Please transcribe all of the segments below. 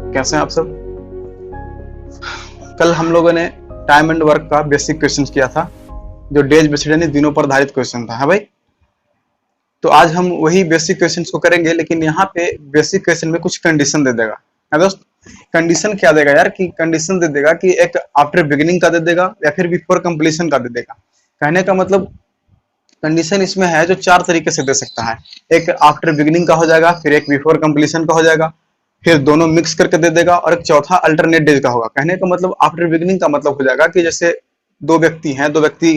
कैसे हैं आप सब। कल हम लोगों ने टाइम एंड वर्क का बेसिक क्वेश्चन किया था, जो डेज बेस्ड यानी दिनों पर आधारित क्वेश्चन था, है भाई। तो आज हम वही बेसिक क्वेश्चन को करेंगे, लेकिन यहाँ पे बेसिक क्वेश्चन में कुछ कंडीशन दे देगा। है दोस्त, कंडीशन क्या देगा यार, कि कंडीशन दे देगा कि एक आफ्टर बिगिनिंग का दे देगा या फिर बिफोर कंप्लीशन का दे देगा। कहने का मतलब कंडीशन इसमें है जो चार तरीके से दे सकता है। एक आफ्टर बिगिनिंग का हो जाएगा, फिर एक बिफोर कंप्लीशन का हो जाएगा, फिर दोनों मिक्स करके दे देगा, और एक चौथा अल्टरनेट डेज का होगा। कहने का मतलब आफ्टर बिगिनिंग का मतलब हो जाएगा कि जैसे दो व्यक्ति हैं, दो व्यक्ति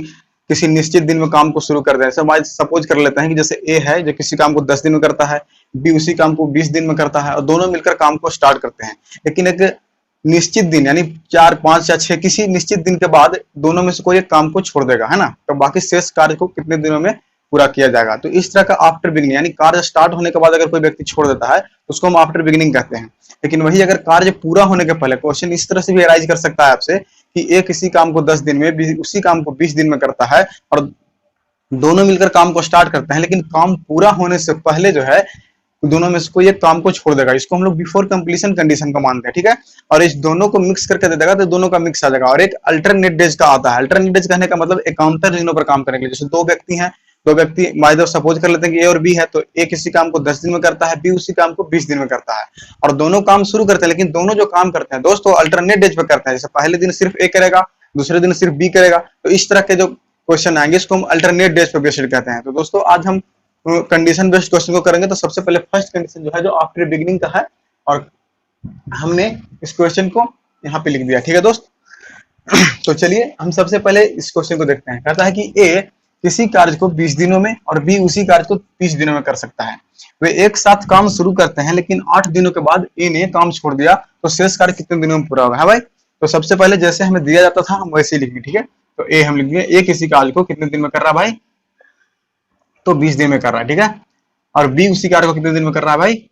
किसी निश्चित दिन में काम को शुरू कर दें। सपोज कर लेते हैं कि जैसे ए है जो किसी काम को 10 दिन में करता है, बी उसी काम को 20 दिन में करता है, और दोनों मिलकर काम को स्टार्ट करते हैं। लेकिन एक निश्चित दिन यानी 4, 5 या 6 किसी निश्चित दिन के बाद दोनों में से कोई एक काम को छोड़ देगा, है ना। तो बाकी शेष कार्य को कितने दिनों में पूरा किया जाएगा। तो इस तरह का आफ्टर बिगिनिंग यानी कार्य स्टार्ट होने के बाद अगर कोई व्यक्ति छोड़ देता है तो उसको हम आफ्टर बिगिनिंग कहते हैं। लेकिन वही अगर कार्य पूरा होने के पहले, क्वेश्चन इस तरह से भी अराइज कर सकता है आपसे कि ए किसी काम को 10 दिन में, उसी काम को 20 दिन में करता है, और दोनों मिलकर काम को स्टार्ट करते हैं, लेकिन काम पूरा होने से पहले जो है दोनों में से कोई एक काम को छोड़ देगा। इसको हम लोग बिफोर कंप्लीशन कंडीशन का मानते हैं, ठीक है। और इस दोनों को मिक्स करके दे देगा तो दोनों का मिक्स आ जाएगा। और एक अल्टरनेट डेज का आता है। अल्टरनेट डेज कहने का मतलब एकांतर दिनों पर काम करने के लिए। जैसे दो व्यक्ति हैं, दो व्यक्ति बाय द वे सपोज कर लेते हैं कि ए और बी है, तो ए किसी काम को 10 दिन में करता है, बी उसी काम को 20 दिन में करता है, और दोनों काम शुरू करते हैं। लेकिन दोनों जो काम करते हैं दोस्तों अल्टरनेट डेज पे करते हैं। जैसे पहले दिन सिर्फ ए करेगा, दूसरे दिन सिर्फ बी करेगा। तो इस तरह के जो क्वेश्चन आएंगे इसको हम अल्टरनेट डेज पे बेस्ड कहते हैं। तो दोस्तों आज हम कंडीशन बेस्ड क्वेश्चन को करेंगे। तो सबसे पहले फर्स्ट कंडीशन जो है जो आफ्टर बिगिनिंग का है, और हमने इस क्वेश्चन को यहाँ पे लिख दिया, ठीक है दोस्त। तो चलिए हम सबसे पहले इस क्वेश्चन को देखते हैं। कहता है कि ए किसी कार्य को 20 दिनों में और बी उसी कार्य को 30 दिनों में कर सकता है। वे एक साथ काम शुरू करते हैं, लेकिन 8 दिनों के बाद ए ने काम छोड़ दिया, तो शेष कार्य कितने दिनों में पूरा होगा, है भाई। तो सबसे पहले जैसे हमें दिया जाता था हम वैसे ही लिखेंगे, ठीक है। तो ए हम लिख दिए, ए किसी कार्य को कितने दिन में कर रहा है भाई, तो 20 दिन में कर रहा है, ठीक है। और बी उसी कार्य को कितने दिन में कर रहा है भाई,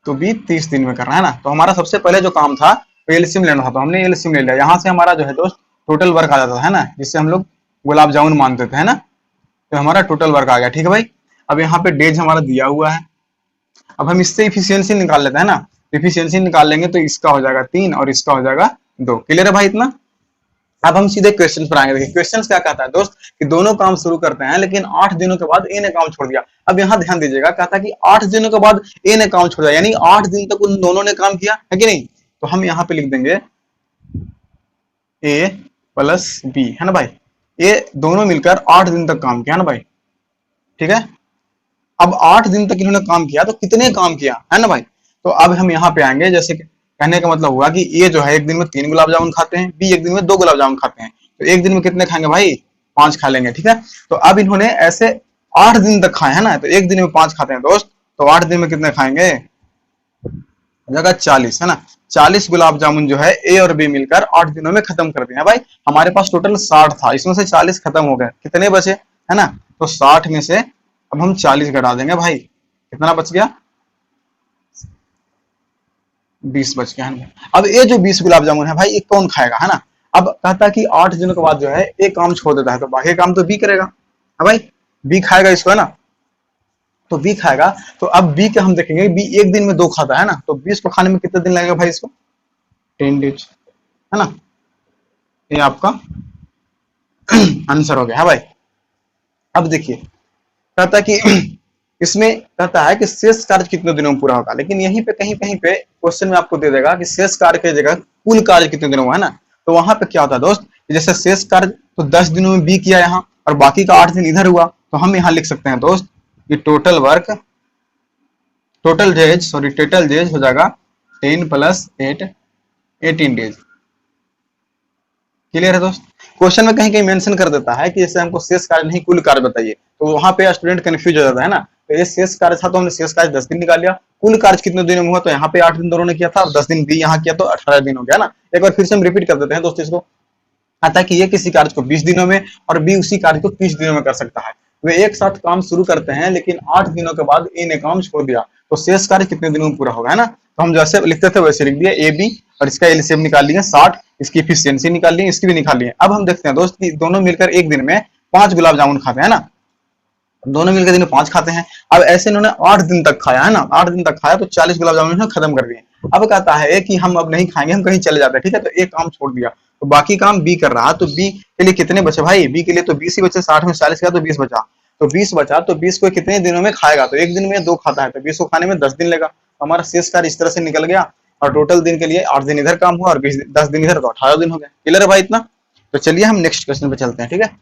तो बी 30 दिन में कर रहा है ना। तो हमारा सबसे पहले जो काम था एलसीएम लेना था, तो हमने एलसीएम ले लिया। यहाँ से हमारा जो है दोस्त टोटल वर्क आ जाता है ना, जिससे हम लोग गुलाब जामुन मानते थे, है ना। तो हमारा टोटल वर्क आ गया, ठीक है भाई। अब यहाँ पे डेज हमारा दिया हुआ है। अब हम इससे इफिशियंसी निकाल लेते हैं ना। इफिशियंसी निकाल लेंगे तो इसका हो जाएगा 3 और इसका हो जाएगा 2। क्लियर है भाई इतना। अब हम सीधे क्वेश्चन पर आएंगे। देखिए क्वेश्चन क्या कहता है दोस्त कि दोनों काम शुरू करते हैं, लेकिन 8 दिनों के बाद ए ने काम छोड़ दिया। अब यहाँ ध्यान दीजिएगा, कहता है कि 8 दिनों के बाद ए ने काम छोड़ दिया, यानी 8 दिन तक उन दोनों ने काम किया है कि नहीं। तो हम यहाँ पे लिख देंगे ए प्लस बी, है ना भाई। ये दोनों मिलकर 8 दिन तक काम किया ना भाई, ठीक है। अब 8 दिन तक इन्होंने काम किया, तो कितने काम किया, है ना भाई। तो अब हम यहाँ पे आएंगे, जैसे कहने का मतलब हुआ कि ये जो है एक दिन में 3 गुलाब जामुन खाते हैं, बी एक दिन में 2 गुलाब जामुन खाते हैं। तो एक दिन में कितने खाएंगे भाई, 5 खा लेंगे, ठीक है। तो अब इन्होंने ऐसे 8 दिन तक खाए, है ना। तो एक दिन में 5 खाते हैं दोस्त, तो 8 दिन में कितने खाएंगे, जगह 40, है ना। 40 गुलाब जामुन जो है ए और बी मिलकर 8 दिनों में खत्म कर दिया भाई। हमारे पास टोटल 60 था, इसमें से 40 खत्म हो गए, कितने बचे, है ना। तो 60 में से अब हम 40 घटा देंगे भाई, कितना बच गया, 20 बच गया, है ना। अब ये जो 20 गुलाब जामुन है भाई ये कौन खाएगा, है ना। अब कहता है कि 8 दिनों के बाद जो है एक काम छोड़ देता है, तो बाकी काम तो बी करेगा, है भाई। बी खाएगा इसको, है ना। तो बी खाएगा, तो अब बी के हम देखेंगे, बी एक दिन में 2 खाता है ना। तो 20 को खाने में कितने दिन लगेगा भाई, इसको 10 डेज, है ना। ये आपका आंसर हो गया, है भाई। अब देखिए कहता है कि इसमें कहता है कि शेष कार्य कितने दिनों में पूरा होगा, लेकिन यहीं पे कहीं कहीं पे क्वेश्चन में आपको दे देगा कि शेष कार्य की जगह कुल कार्य कितने दिनों में, है ना। तो वहां पे क्या होता है दोस्त, जैसे शेष कार्य तो 10 दिनों में बी किया यहाँ, और बाकी का 8 दिन इधर हुआ, तो हम यहाँ लिख सकते हैं दोस्त कि टोटल वर्क, टोटल डेज हो जाएगा 10 + 8 18 डेज। क्लियर है दोस्त। क्वेश्चन में कहीं कहीं मेंशन कर देता है कि जैसे हमको शेष कार्य नहीं कुल कार्य बताइए, तो वहां पे स्टूडेंट कंफ्यूज हो जाता है ना। तो ये शेष कार्य था, तो हमने शेष कार्य 10 दिन निकाल लिया। कुल कार्य कितने दिनों में हुआ, तो यहाँ पे 8 दिन दोनों ने किया था, और 10 दिन बी यहाँ किया, तो 18 दिन हो गया ना। एक बार फिर से हम रिपीट कर देते हैं दोस्तों इसको। आता है कि ये किसी कार्य को 20 दिनों में और बी उसी कार्य को 30 दिनों में कर सकता है। वे एक साथ काम शुरू करते हैं, लेकिन 8 दिनों के बाद ए ने काम छोड़ दिया, तो शेष कार्य कितने दिनों में पूरा होगा, है ना। तो हम जैसे लिखते थे वैसे लिख दिया ए बी, और इसका एलसीएम निकाल लिए 60, इसकी एफिशिएंसी निकाल ली, इसकी भी निकाल ली। अब हम देखते हैं दोस्त कि दोनों मिलकर एक दिन में 5 गुलाब जामुन खाते हैं ना। दोनों मिलकर दिन में 5 खाते हैं। अब ऐसे इन्होंने 8 दिन तक खाया, है ना। 8 दिन तक खाया, तो 40 गुलाब जामुन खत्म कर दिए। अब कहता है कि हम अब नहीं खाएंगे, हम कहीं चले जाते हैं, ठीक है। तो एक काम छोड़ दिया, तो बाकी काम बी कर रहा, तो बी के लिए कितने बचे भाई, बी के लिए तो 20 ही बचे, 60 में 40 गया तो 20 बचा, तो 20 बचा, तो 20 को कितने दिनों में खाएगा, तो एक दिन में 2 खाता है, तो 20 को खाने में 10 दिन लेगा। तो हमारा शेष कार्य इस तरह से निकल गया, और टोटल दिन के लिए 8 दिन इधर काम हुआ और 10 दिन इधर, तो 18 दिन हो गए। क्लियर है भाई इतना? तो चलिए हम नेक्स्ट क्वेश्चन पे चलते हैं, ठीक है।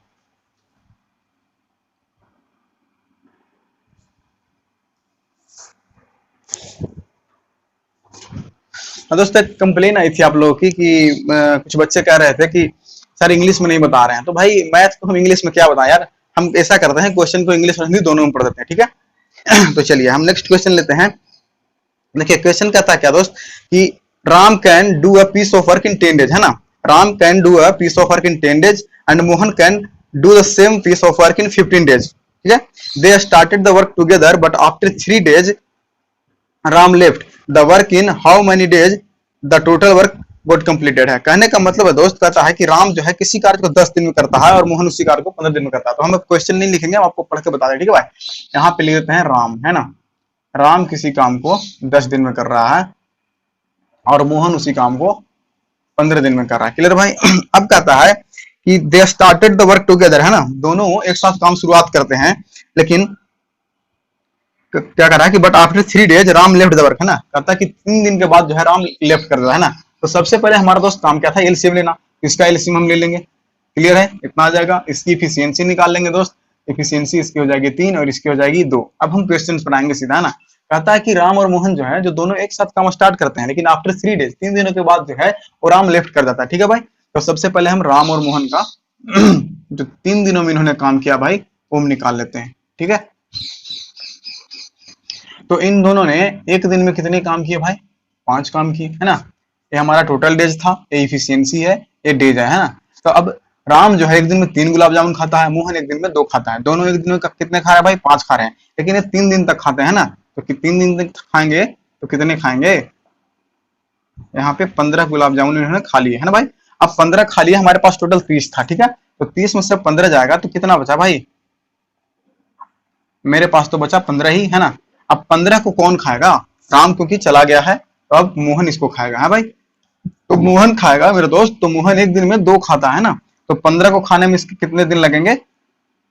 दोस्तों कंप्लेन आई थी आप लोगों की कि कुछ बच्चे कह रहे थे कि सर इंग्लिश में नहीं बता रहे हैं, तो भाई मैथ को हम इंग्लिश में क्या बताएं यार, हम ऐसा करते हैं क्वेश्चन को इंग्लिश और हिंदी दोनों में पढ़ देते हैं, ठीक है। तो चलिए हम नेक्स्ट क्वेश्चन लेते हैं। देखिए क्वेश्चन कहता है क्या दोस्त कि Ram can do a piece of work in 10 days, है ना। Ram can do a piece of work in 10 days and Mohan can do the same piece of work in 15 days, ठीक है। They started the work together but after 3 days Ram left the work in how many days the total work got completed है। कहने का मतलब है दोस्त, कहता है कि राम जो है किसी कार्य को 10 दिन में करता है और मोहन उसी कार्य को 15 दिन में करता है। तो हम क्वेश्चन नहीं लिखेंगे, हम आपको पढ़ के बता दें, ठीक है भाई। यहाँ पे लिख देते हैं राम, है ना। राम किसी काम को 10 दिन में कर रहा है और मोहन उसी काम को 15 दिन में कर रहा है। क्लियर भाई? अब कहता है कि दे स्टार्टेड द वर्क टुगेदर, है ना, दोनों एक साथ काम शुरुआत करते हैं, लेकिन क्या कर रहा है कि but after 3 days Ram left the work, है ना। कहता है कि 3 दिन के बाद जो है राम लेफ्ट कर देता है ना। तो सबसे पहले हमारा दोस्त काम क्या था, एलसीएम लेना। इसका एलसीएम हम ले लेंगे, क्लियर है, इतना आ जाएगा। इसकी इफिशियंसी निकाल लेंगे दोस्त, इफिशियंसी इसकी हो जाएगी 3 और इसकी हो जाएगी 2। अब हम क्वेश्चन बनाएंगे सीधा, है ना। कहता है कि राम और मोहन जो है जो दोनों एक साथ काम स्टार्ट करते हैं, लेकिन आफ्टर 3 डेज 3 दिनों के बाद जो है वो राम लेफ्ट कर जाता है, ठीक है भाई। तो सबसे पहले हम राम और मोहन का जो 3 दिनों में इन्होंने काम किया भाई वो हम निकाल लेते हैं, ठीक है। तो इन दोनों ने एक दिन में कितने काम किए भाई, 5 काम किए, है ना। ये हमारा टोटल डेज था, ये इफिशियंसी है, ये डेज है ना। तो अब राम जो है एक दिन में 3 गुलाब जामुन खाता है, मोहन एक दिन में 2 खाता है। दोनों एक दिन में कितने खा रहे हैं भाई, 5 खा रहे हैं, लेकिन ये 3 दिन तक खाते हैं ना। तो 3 दिन तक खाएंगे तो कितने खाएंगे, यहाँ पे 15 गुलाब जामुन इन्होंने खा लिए, है ना भाई। अब 15 खा लिए, हमारे पास टोटल 30 था, ठीक है। तो 30 में से 15 जाएगा तो कितना बचा भाई, मेरे पास तो बचा 15 ही, है ना। अब 15 को कौन खाएगा, राम क्योंकि चला गया है, तो अब मोहन इसको खाएगा, है भाई। तो मोहन खाएगा मेरे दोस्त, तो मोहन एक दिन में 2 खाता है ना। तो 15 को खाने में इसके कितने दिन लगेंगे,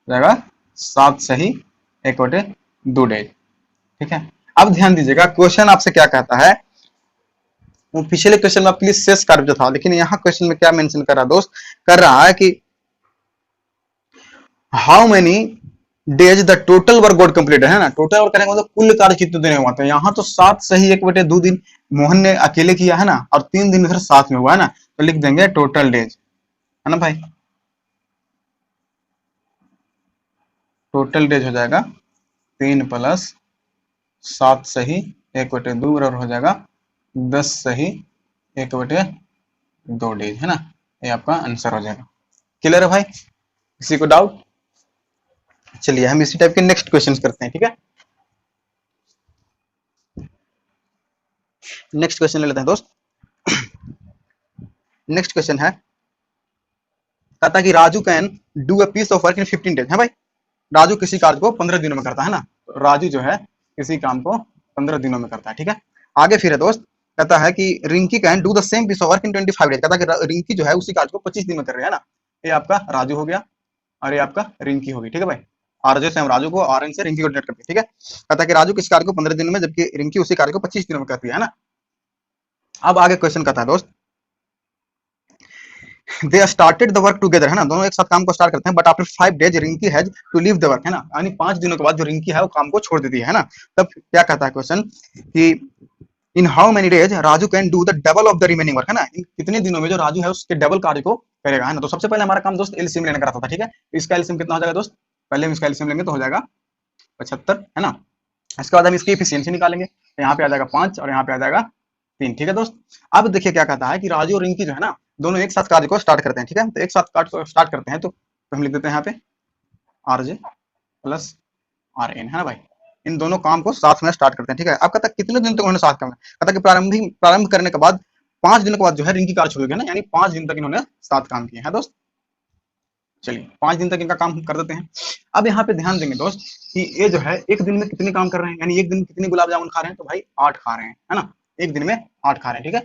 जाएगा 7 सही 1/2 डेज, ठीक है। अब ध्यान दीजिएगा क्वेश्चन आपसे क्या कहता है, वो पिछले क्वेश्चन में आपके लिए शेष कार्य जो था, लेकिन यहाँ क्वेश्चन में क्या मेंशन कर रहा है दोस्त, कर रहा है कि how many days the total work got complete, है ना। टोटल वर्क करने का मतलब कुल कार्य कितने दिन हुआ था, यहाँ तो 7 सही 1/2 दिन मोहन ने अकेले किया है ना, और 3 दिन इधर साथ में हुआ है ना। तो लिख देंगे टोटल डेज, है ना भाई। टोटल डेज हो जाएगा 3 + 7 सही 1/2 बराबर हो जाएगा 10 सही 1/2 डेज, है ना। ये आपका आंसर हो जाएगा। क्लियर है भाई, किसी को डाउट? चलिए हम इसी टाइप के नेक्स्ट क्वेश्चन करते हैं, ठीक है। नेक्स्ट क्वेश्चन ले लेते हैं दोस्त। नेक्स्ट क्वेश्चन है, कहता कि Raju can do a piece of work in 15 days, है भाई। राजू किसी कार्य को 15 दिनों में करता है ना। तो राजू जो है किसी काम को 15 दिनों में करता है, ठीक है। आगे फिर है दोस्त, कहता है कि Rinki can do the same piece of work in 25 days. कहता है कि रिंकी जो है उसी कार्य को 25 दिन में कर रही है ना। ये आपका राजू हो गया और ये आपका रिंकी होगी, ठीक है भाई। आरजे से हम राजू को, आर एन से रिंकी को डिलीट करते हैं, ठीक है। कहता है कि राजू किस कार्य को 15 दिन में, जबकि रिंकी उसी कार्य को 25 दिनों में करती है ना। अब आगे क्वेश्चन कहता है दोस्त, दे स्टार्टेड द वर्क टुगेदर, है ना, दोनों एक साथ काम को स्टार्ट करते हैं, but after 5 days Rinki has to leave the work, है ना। यानी 5 दिनों के बाद जो रिंकी है वो काम को छोड़ देती है ना। तब क्या कहता है क्वेश्चन कि इन how many days Raju can do the double of the remaining work, है ना। इन कितने दिनों में जो राजू है उसके डबल कार्य को करेगा, है ना। तो सबसे पहले हमारा काम दोस्त एलसीएम लेने का रहता था, ठीक है। इसका एलसीएम कितना हो जाएगा दोस्त, पहले हम इसका एलसीएम लेंगे तो हो जाएगा 75, है ना। इसके बाद हम इसकी इफिशियंसी निकालेंगे, तो यहाँ पे आ जाएगा 5 और यहाँ पे आ जाएगा 3, ठीक है दोस्त। अब देखिए क्या कहता है कि राजू और रिंकी जो है ना दोनों एक साथ कार्य को स्टार्ट करते हैं, ठीक है। तो एक साथ कार्य को स्टार्ट करते हैं, तो हम लिख देते हैं यहाँ पे आरजे प्लस आर एन, है ना भाई। इन दोनों काम को साथ में स्टार्ट करते हैं, ठीक है। अब कहता है कितने दिन तक उन्होंने साथ करना, कहता कि प्रारंभ करने के बाद 5 दिनों के बाद जो है रिंकी कार्य छोड़ गया ना, यानी 5 दिन तक इन्होंने साथ काम किया है दोस्त। चलिए 5 दिन तक इनका काम कर देते हैं। अब यहाँ पे ध्यान देंगे दोस्त कि ये जो है एक दिन में कितने काम कर रहे हैं, यानी एक दिन में कितने गुलाब जामुन खा रहे हैं, तो भाई 8 खा रहे हैं, है ना। एक दिन में 8 खा रहे हैं, ठीक है।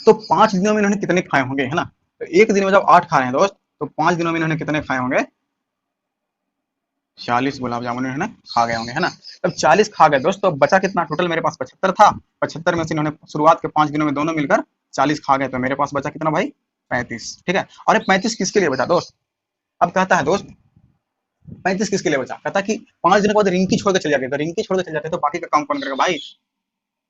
तो 5 दिनों में इन्होंने कितने खाए होंगे, है ना। तो एक दिन में जब 8 खा रहे हैं दोस्त, तो 5 दिनों में इन्होंने कितने खाए होंगे, 40 गुलाब जामुन इन्होंने खा गए होंगे, है ना। अब 40 खा गए दोस्त, तो बचा कितना, टोटल मेरे पास 75 था। 75 में से इन्होंने शुरुआत के 5 दिनों में दोनों मिलकर 40 खा गए, तो मेरे पास बचा कितना भाई, 35, ठीक है। और 35 किसके लिए बचा दोस्त, अब कहता है दोस्त 35 किसके लिए बचा, कहता कि 5 दिनों के बाद रिंकी छोड़ के चले जाते, तो रिंकी छोड़ के चले जाते तो बाकी का काम कौन करेगा भाई,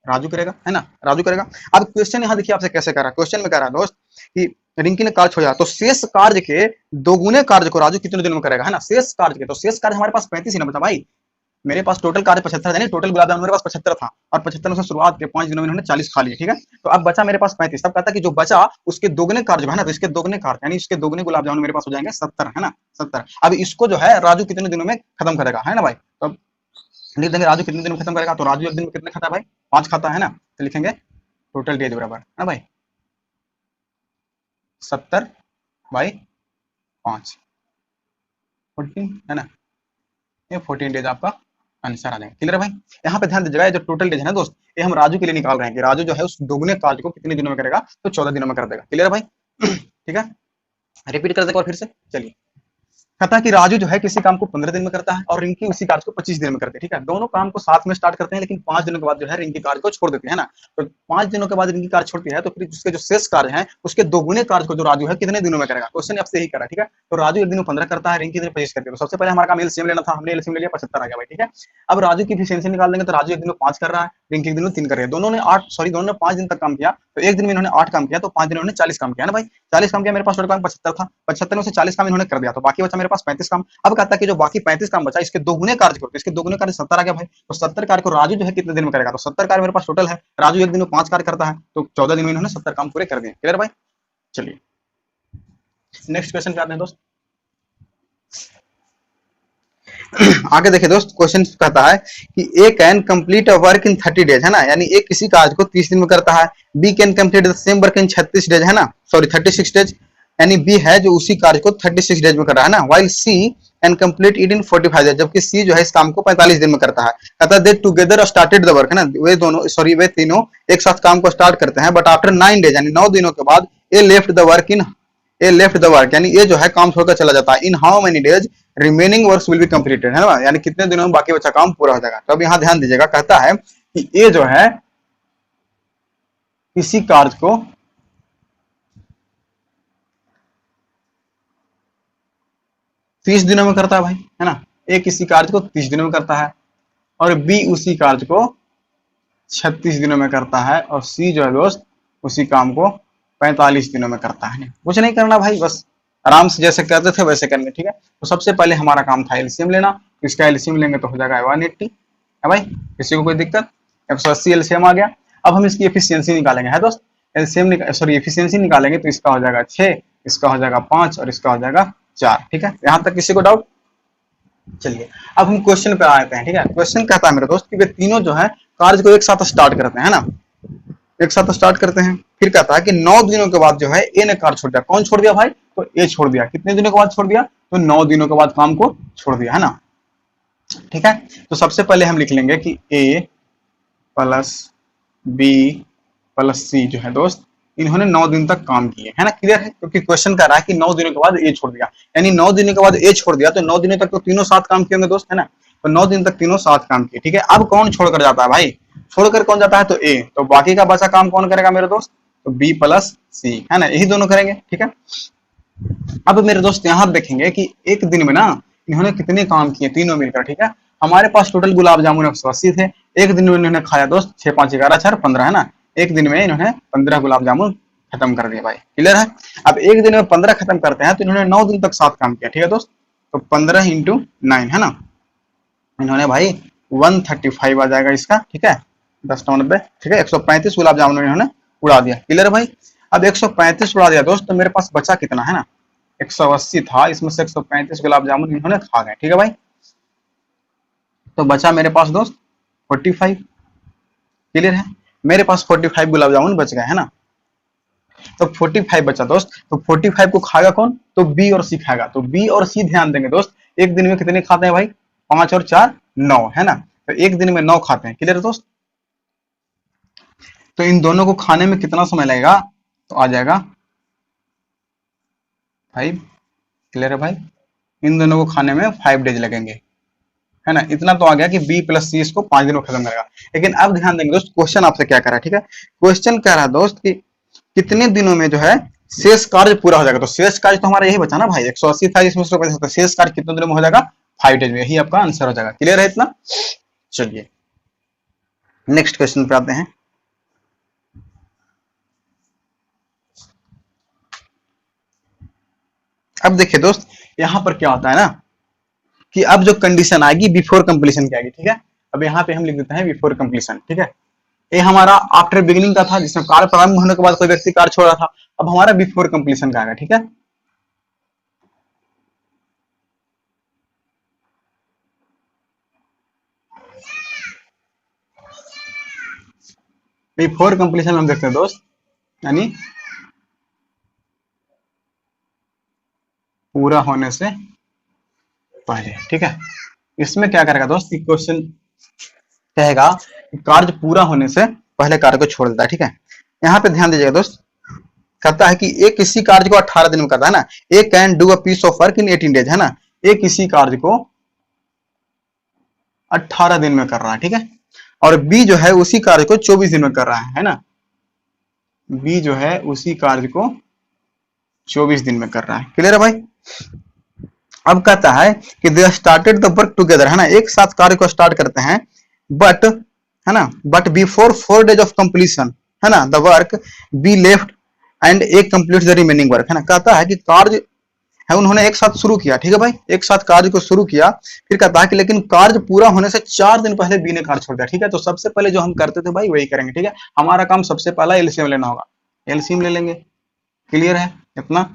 राजू करेगा, है ना, राजू करेगा। अब क्वेश्चन यहाँ देखिए आपसे कैसे कर रहा है, क्वेश्चन में कह रहा है दोस्त कि रिंकी ने कार्य छोड़ा, तो शेष कार्य के दोगुने कार्य को राजू कितने दिनों में करेगा, है ना। शेष कार्य के, तो शेष कार्य हमारे पास 35 ही ना बता भाई, मेरे पास टोटल कार्य 75 है, टोटल गुलाब जामुन मेरे पास 75 था, और 75 में से शुरुआत के 5 दिनों में इन्होंने 40 खा लिए, ठीक है। तो अब बचा मेरे पास 35, तब कहता है कि जो बचा उसके दोगुने कार्य है ना, तो इसके दोगुने कार्य यानी इसके दोगुने गुलाब जामुन मेरे पास हो जाएंगे 70, है ना, 70। अब इसको जो है राजू कितने दिनों में खत्म करेगा, है ना भाई। तो लिख देंगे राजू कितने दिन में खत्म करेगा, तो राजू एक दिन में कितने खाता है भाई, 5 खाता है ना, तो लिखेंगे टोटल डेज बराबर, है ना भाई, 70/5, 14, है ना, ये 14 डेज आपका आंसर आ जाएगा। क्लियर है भाई। यहाँ पे ध्यान दीजिएगा, जो टोटल डेज है ना दोस्त, ये हम राजू के लिए निकाल रहे हैं कि राजू जो है उस दोगुने कार्य को कितने दिनों में करेगा, तो 14 दिनों में कर देगा। क्लियर है भाई। ठीक है, रिपीट कर देगा और फिर से, चलिए। कहता है कि राजू जो है किसी काम को 15 दिन में करता है और रिंकी उसी कार्य को 25 दिन में करती है, ठीक है। दोनों काम को साथ में स्टार्ट करते हैं, लेकिन 5 दिनों के बाद जो है रिंकी कार्य को छोड़ देती है ना। तो 5 दिनों के बाद रिंकी कार्य छोड़ती है, तो फिर उसके जो शेष कार्य है उसके दोगुने कार्य को जो राजू है कितने दिनों में करेगा, क्वेश्चन आपसे यही करा, ठीक है। तो राजू एक दिन में 15 करता है, रिंकी दिन 25 करती है। तो सबसे पहले हमारा काम एलसीएम लेना था, हमने एलसीएम ले लिया, 75 आ गया भाई, ठीक है। अब राजू की एफिशिएंसी निकाल देंगे, तो राजू एक दिन में 5 कर रहा है, रिंकी एक दिन में 3 कर रही है। दोनों ने 5 दिन तक काम किया, तो एक दिन में इन्होंने 8 काम किया, तो 5 दिन इन्होंने 40 काम किया ना भाई। 40 काम किया, मेरे पास टोटल काम 75 था, 75 में से 40 काम इन्होंने कर दिया, तो बाकी बचा मेरे पास 35 काम। अब कहता है कि जो बाकी 35 काम बचा इसके दोगुने कार्य को, इसके दोगुने कार्य 70 आ गया भाई। तो 70 कार्य को राजू जो है कितने दिन में करेगा, तो 70 कार्य मेरे पास टोटल है, राजू एक दिन में 5 कार्य करता है, तो 14 दिन में इन्होंने 70 काम पूरे कर दिए। क्लियर भाई। चलिए नेक्स्ट क्वेश्चन पे आते हैं दोस्त। आगे देखिए दोस्त, क्वेश्चन कहता है कि A can complete a work in 30 days, है ना, यानी ए किसी कार्य को 30 दिन में करता है। B can complete the same work in 36 days, है ना, सॉरी 36 डेज, यानी बी है जो उसी कार्य को 36 डेज में कर रहा है ना। While C and complete it in 45 days, जबकि सी जो है इस काम को 45 दिन में करता है। कहता है दे टुगेदर स्टार्टेड द वर्क, है ना, वे तीनों एक साथ काम को स्टार्ट करते हैं, बट आफ्टर 9 डेज यानी 9 दिनों के बाद ए लेफ्ट द वर्क यानी ये जो है काम छोड़कर चला जाता है। इन how many days remaining works will be completed, है ना, यानी कितने दिनों में बाकी बचा काम पूरा हो जाएगा। तो अब यहाँ ध्यान दीजिएगा, कहता है कि ये जो है किसी कार्य को 30 दिनों में करता है भाई, है ना, ए किसी कार्य को 30 दिनों में करता है, और बी उसी कार्य को 36 दिनों में करता है, और सी जो है दोस्त उसी काम को 45 दिनों में करता है। कुछ नहीं करना भाई, बस आराम से जैसे करते थे वैसे करेंगे, ठीक है। तो सबसे पहले हमारा काम था एलसीएम लेना, तो इसका एलसीएम लेंगे तो हो जाएगा 180, है भाई, किसी को कोई दिक्कत, 180 एलसीएम आ गया। अब हम इसकी एफिशिएंसी निकालेंगे, है दोस्त, एलसीएम सॉरी एफिशिएंसी निकालेंगे, तो इसका हो जाएगा 6, इसका हो जाएगा 5 और इसका हो जाएगा 4, ठीक है। यहाँ तक किसी को डाउट। चलिए अब हम क्वेश्चन पे आते हैं, ठीक है। क्वेश्चन कहता है मेरे दोस्त कि वे तीनों जो है कार्य को एक साथ स्टार्ट करते हैं, है ना, एक साथ स्टार्ट करते हैं। फिर कहता है कि 9 दिनों के बाद जो है ए ने कार्य छोड़ दिया। कौन छोड़ दिया भाई, तो ए छोड़ दिया। कितने दिनों के बाद छोड़ दिया, तो 9 दिनों के बाद काम को छोड़ दिया, है ना, ठीक है। तो सबसे पहले हम लिख लेंगे कि ए प्लस बी प्लस सी जो है दोस्त इन्होंने 9 दिन तक काम किए, है ना। क्लियर है, क्योंकि क्वेश्चन कर रहा है कि 9 दिनों के बाद ए छोड़ दिया, यानी 9 दिनों के बाद ए छोड़ दिया, तो 9 दिनों तक तो तीनों साथ काम किए होंगे दोस्त, है ना। तो 9 दिन तक तीनों साथ काम किए, ठीक है। अब कौन छोड़कर जाता है भाई, छोड़कर कौन जाता है, तो ए, तो बाकी का बचा काम कौन करेगा मेरे दोस्त, तो बी प्लस सी, है ना, यही दोनों करेंगे, ठीक है। अब मेरे दोस्त यहाँ देखेंगे कि एक दिन में ना इन्होंने कितने काम किए तीनों मिलकर, ठीक है। हमारे पास टोटल गुलाब जामुन 180 थे, एक दिन में इन्होंने खाया दोस्त 6 5 11 4 15, है ना, एक दिन में इन्होंने 15 गुलाब जामुन खत्म कर दिया भाई। क्लियर है। अब एक दिन में 15 खत्म करते हैं, तो इन्होंने 9 दिन तक साथ काम किया, ठीक है दोस्त। तो 15 × 9, है ना, इन्होंने भाई 135 आ जाएगा इसका, ठीक है, 10 90, ठीक है। 135 गुलाब जामुन इन्होंने उड़ा दिया। क्लियर भाई। अब 135 उड़ा दिया दोस्त, तो मेरे पास बचा कितना, है ना, 180 था, इसमें से 135 गुलाब जामुन इन्होंने खा गए, ठीक है भाई। तो बचा मेरे पास दोस्त 45। क्लियर है, मेरे पास 45 गुलाब जामुन बच गए, है ना। तो 45 बचा दोस्त, तो 45 को खाएगा कौन, तो बी और सी खाएगा। तो बी और सी ध्यान देंगे दोस्त, एक दिन में कितने खाते हैं भाई, 5 और 4 9, है ना, तो एक दिन में 9 खाते हैं। क्लियर दोस्त। तो इन दोनों को खाने में कितना समय लगेगा, तो आ जाएगा 5। क्लियर है भाई, इन दोनों को खाने में 5 डेज लगेंगे, है ना। इतना तो आ गया कि बी प्लस सी इसको 5 दिन में खत्म करेगा। लेकिन अब ध्यान देंगे दोस्त, क्वेश्चन आपसे क्या कर रहा है, ठीक है। क्वेश्चन कह रहा है दोस्त कि कितने दिनों में जो है शेष कार्य पूरा हो जाएगा। तो शेष कार्य तो हमारा यही बचा ना भाई, 180 था इसमें से, शेष कार्य कितने दिनों में हो जाएगा, 5 डेज में। यही आपका आंसर हो जाएगा। क्लियर है इतना। चलिए नेक्स्ट क्वेश्चन पे आते हैं। अब देखिए दोस्त, यहां पर क्या होता है ना कि अब जो कंडीशन आएगी बिफोर कंप्लीशन की आएगी, ठीक है। अब यहाँ पे हम लिख देते हैं बिफोर कंप्लीशन, ठीक है। ये हमारा आफ्टर बिगिनिंग का था, जिसमें कार्य प्रारंभ होने के बाद कोई व्यक्ति कार्य छोड़ रहा था। अब हमारा बिफोर कंप्लीशन का आएगा, ठीक है। बिफोर कंप्लीशन में हम देखते हैं दोस्त, यानी पूरा होने से पहले, ठीक है। इसमें क्या करेगा दोस्त, क्वेश्चन कहेगा कि कार्य पूरा होने से पहले कार्य को छोड़ देता है, ठीक है। यहाँ पे ध्यान दीजिएगा दोस्त, कहता है कि एक किसी कार्य को 18 दिन में करता है ना, A can do a piece of work in 18 days, है ना। एक किसी कार्य को 18 दिन में कर रहा है, ठीक है। और बी जो है उसी कार्य को 24 दिन में कर रहा है ना। बी जो है उसी कार्य को 24 दिन में कर रहा है। क्लियर है भाई। अब कहता है कि दे स्टार्टेड द वर्क टुगेदर, है ना, एक साथ कार्य को स्टार्ट करते हैं, बट, है ना, but before 4 days of completion, है ना, the work be left and A complete the remaining work, है ना। कहता है कि कार्य है उन्होंने एक साथ शुरू किया, ठीक है भाई, एक साथ कार्य को शुरू किया। फिर कहता है कि लेकिन कार्य पूरा होने से 4 दिन पहले बी ने कार्य छोड़ दिया, ठीक है। तो सबसे पहले जो हम करते थे भाई वही करेंगे, ठीक है। हमारा काम सबसे पहला एलसीएम लेना होगा, एलसीएम ले लेंगे। क्लियर है इतना।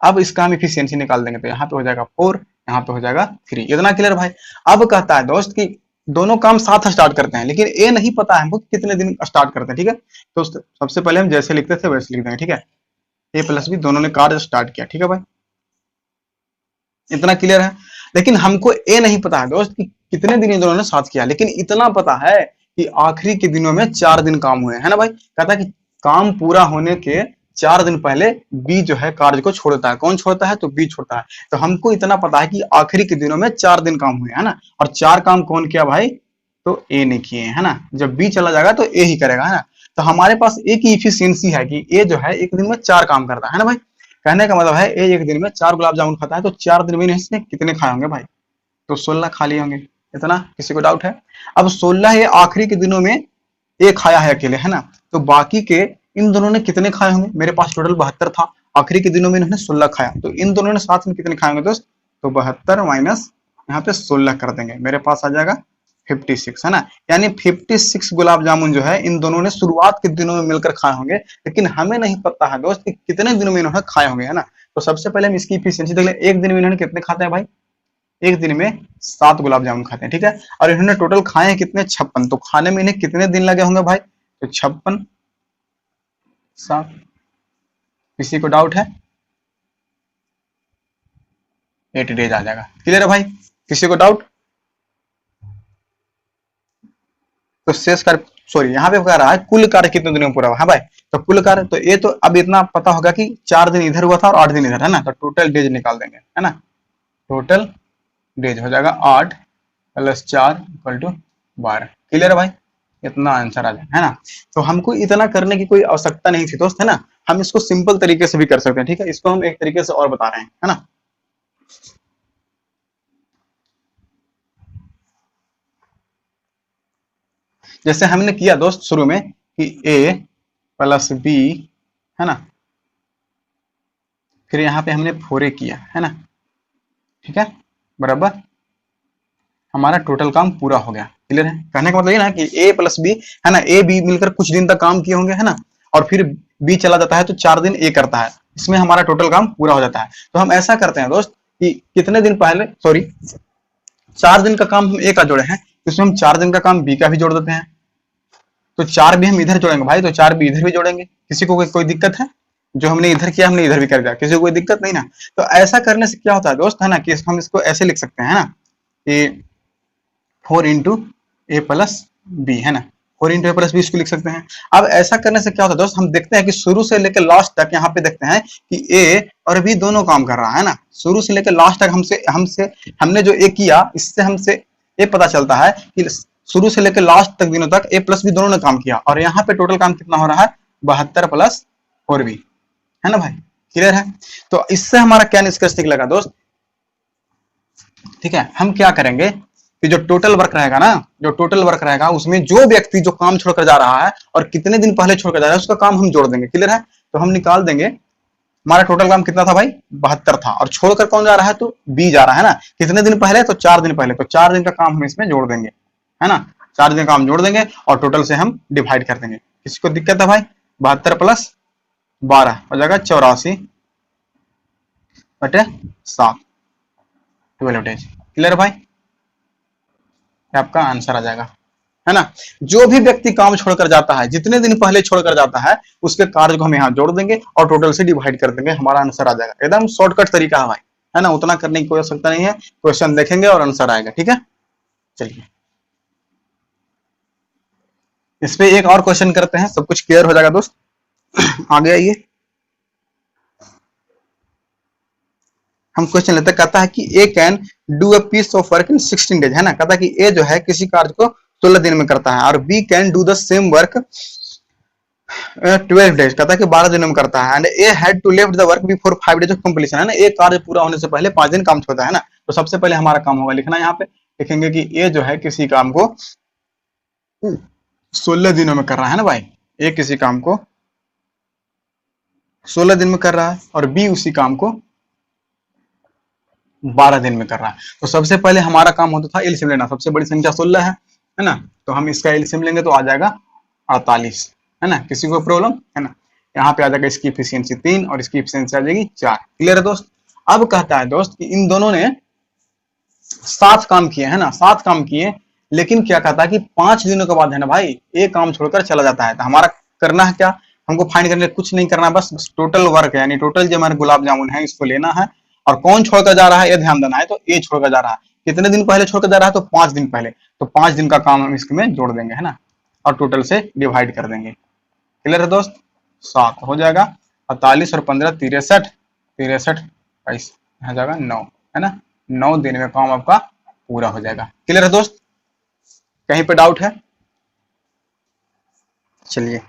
अब इसका हम इफिशियंसी निकाल देंगे, तो यहाँ पे हो जाएगा 4, यहाँ पे हो जाएगा 3। इतना क्लियर भाई। अब कहता है दोस्त कि दोनों काम साथ स्टार्ट करते हैं, लेकिन ए नहीं पता है हमको कितने दिन स्टार्ट करते हैं, ठीक है। तो सबसे पहले हम जैसे लिखते थे वैसे लिख देंगे, ठीक है। ए प्लस बी दोनों ने कार्य स्टार्ट किया, ठीक है भाई। इतना क्लियर है। लेकिन हमको ए नहीं पता है दोस्त कि कितने दिन इन दोनों ने साथ किया, लेकिन इतना पता है कि आखिरी के दिनों में 4 दिन काम हुए, है ना भाई। कहता है कि काम पूरा होने के 4 दिन पहले बी जो है कार्य को छोड़ता है। कौन छोड़ता है, तो बी छोड़ता है। तो हमको इतना पता है कि आखिरी के दिनों में 4 दिन काम हुए, है ना। और 4 काम कौन किया भाई, तो ए ने किए, है ना। जब बी चला जाएगा तो ए ही करेगा, है ना। तो हमारे पास ए की इफिशियंसी है कि ए जो है एक दिन में 4 काम करता है ना भाई। कहने का मतलब है ए एक दिन में 4 गुलाब जामुन खाता है, तो 4 दिन में इसने कितने खाए होंगे भाई, तो 16 खा लिए होंगे। इतना किसी को डाउट है। अब 16 ये आखिरी के दिनों में ए खाया है अकेले, है ना। तो बाकी के इन दोनों ने कितने खाए होंगे, मेरे पास टोटल 72 था, आखिरी के दिनों में इन्होंने 16 खाया, तो इन दोनों ने साथ में कितने खाए होंगे दोस्त, तो 72 माइनस यहाँ पे 16 कर देंगे, मेरे पास आ जाएगा 56, है ना। यानी 56 गुलाब जामुन जो है इन दोनों ने शुरुआत के दिनों में मिलकर खाए होंगे। लेकिन हमें नहीं पता है दोस्त कि कितने दिनों में इन्होंने खाए होंगे, है ना। तो सबसे पहले हम इसकी इफिशियंसी देख लें। एक दिन में इन्होंने कितने खाते हैं भाई, एक दिन में 7 गुलाब जामुन खाते हैं, ठीक है। और इन्होंने टोटल खाए हैं कितने, 56। तो खाने में इन्हें कितने दिन लगे होंगे भाई, तो 56 7। किसी को डाउट है, 8 डेज आ जाएगा। क्लियर है भाई, किसी को डाउट। तो शेष कार्य, सॉरी यहाँ पे कह रहा है कुल कार्य कितने दिनों में पूरा हुआ है भाई। तो कुल कार्य, तो ये तो अब इतना पता होगा कि 4 दिन इधर हुआ था और 8 दिन इधर, है ना। तो टोटल डेज निकाल देंगे, है ना। टोटल डेज हो जाएगा 8 + 4 = 12। क्लियर है भाई, इतना आंसर आ जाए, है ना। तो हमको इतना करने की कोई आवश्यकता नहीं थी दोस्त, है ना। हम इसको सिंपल तरीके से भी कर सकते हैं, ठीक है। इसको हम एक तरीके से और बता रहे हैं, है ना। जैसे हमने किया दोस्त शुरू में कि a + b, है ना, फिर यहाँ पे हमने 4a किया, है ना, ठीक है, बराबर। हमारा टोटल काम पूरा हो गया। क्लियर है। कहने का मतलब ये ना कि a + b, है ना, a b मिलकर कुछ दिन तक काम किए होंगे, है ना। और फिर b चला जाता है तो 4 दिन a करता है, इसमें हमारा टोटल काम पूरा हो जाता है। तो हम ऐसा करते हैं दोस्त कि कितने दिन पहले, सॉरी 4 दिन का काम हम a का जोड़े हैं, इसमें हम 4 दिन का काम b का भी जोड़ देते हैं। तो 4 भी हम इधर जोड़ेंगे भाई, तो 4 भी इधर भी जोड़ेंगे। किसी को कोई दिक्कत है, जो हमने इधर किया हमने इधर भी कर दिया, किसी को कोई दिक्कत नहीं ना। तो ऐसा करने से क्या होता है दोस्त, है ना, कि हम इसको ऐसे लिख सकते हैं, है ना, कि 4 × a + b, है ना, 4 इंटू ए प्लस बी इसको लिख सकते हैं। अब ऐसा करने से क्या होता है दोस्त, हम देखते हैं कि शुरू से लेकर लास्ट तक यहाँ पे देखते हैं कि ए और बी दोनों काम कर रहा है ना। शुरू से लेकर लास्ट तक हमसे हमसे हमने जो ए किया, इससे हमसे ये पता चलता है कि शुरू से लेकर लास्ट तक दिनों तक ए प्लस बी दोनों ने काम किया, और यहाँ पे टोटल काम कितना हो रहा है, 72 प्लस 4b, है ना भाई, क्लियर है। तो इससे हमारा क्या निष्कर्ष निकलेगा दोस्त, ठीक है, हम क्या करेंगे कि जो टोटल वर्क रहेगा ना, जो टोटल वर्क रहेगा उसमें जो व्यक्ति जो काम छोड़कर जा रहा है और कितने दिन पहले छोड़कर जा रहा है उसका काम हम जोड़ देंगे, क्लियर है। तो हम निकाल देंगे, हमारा टोटल काम कितना था भाई, 72 था, और छोड़कर कौन जा रहा है, तो बी जा रहा है ना, कितने दिन पहले, तो 4 दिन पहले, तो 4 दिन का काम हम इसमें जोड़ देंगे, है ना, 4 दिन का काम जोड़ देंगे और टोटल से हम डिवाइड कर देंगे। किसको दिक्कत है भाई, 72 प्लस 12 हो जाएगा 84 बटे 7, 12 डेज, क्लियर भाई, आपका आंसर आ जाएगा, है ना। जो भी व्यक्ति काम छोड़कर जाता है, जितने दिन पहले छोड़कर जाता है, उसके कार्य को हम यहाँ जोड़ देंगे और टोटल से डिवाइड कर देंगे, हमारा आंसर आ जाएगा। एकदम शॉर्टकट तरीका है भाई, है ना, उतना करने की कोई आवश्यकता नहीं है, क्वेश्चन देखेंगे और आंसर आएगा, ठीक है। चलिए इस पे एक और क्वेश्चन करते हैं, सब कुछ क्लियर हो जाएगा दोस्त। आगे आइए, हम क्वेश्चन लेते हैं, कहता है कि A can do a piece of work in 16 days, है ना, कहता है कि ए जो है किसी कार्य को 16 दिन में करता है, और B can do the same work 12 days, कहता है कि 12 दिनों में करता है, and A had to left the work before 5 days of completion, है ना, एक कार्य पूरा होने से पहले 5 दिन काम छोड़ता है ना। तो सबसे पहले हमारा काम होगा लिखना, यहाँ पे लिखेंगे कि ए जो है किसी काम को 16 दिनों में कर रहा है ना भाई, ए किसी काम को 16 दिन में कर रहा है और बी उसी काम को 12 दिन में कर रहा है। तो सबसे पहले हमारा काम होता था एलसीएम लेना, सबसे बड़ी संख्या 16 है ना, तो हम इसका एलसीएम लेंगे तो आ जाएगा 48, है ना, किसी को प्रॉब्लम है ना। यहाँ पे आ जाएगा इसकी इफिशियंसी 3 और इसकी इफिशियंसी आ जाएगी 4, क्लियर है दोस्त। अब कहता है दोस्त कि इन दोनों ने 7 काम किए, है ना, 7 काम किए, लेकिन क्या कहता है कि 5 दिनों के बाद है ना भाई एक काम छोड़कर चला जाता है। तो हमारा करना है क्या, हमको फाइंड करने कुछ नहीं करना, बस टोटल वर्क है, यानी टोटल जो हमारे गुलाब जामुन है इसको लेना है, और कौन छोड़कर जा रहा है ये ध्यान देना है। तो ए छोड़कर जा रहा है, कितने दिन पहले छोड़कर जा रहा है, तो 5 दिन पहले, तो 5 दिन का काम हम इसमें जोड़ देंगे, है ना, और टोटल से डिवाइड कर देंगे, क्लियर है दोस्त। 7 हो जाएगा, 48 और 15 63, 63 हो जाएगा 9, है ना, 9 दिन में काम आपका पूरा हो जाएगा, क्लियर है दोस्त, कहीं पे डाउट है। चलिए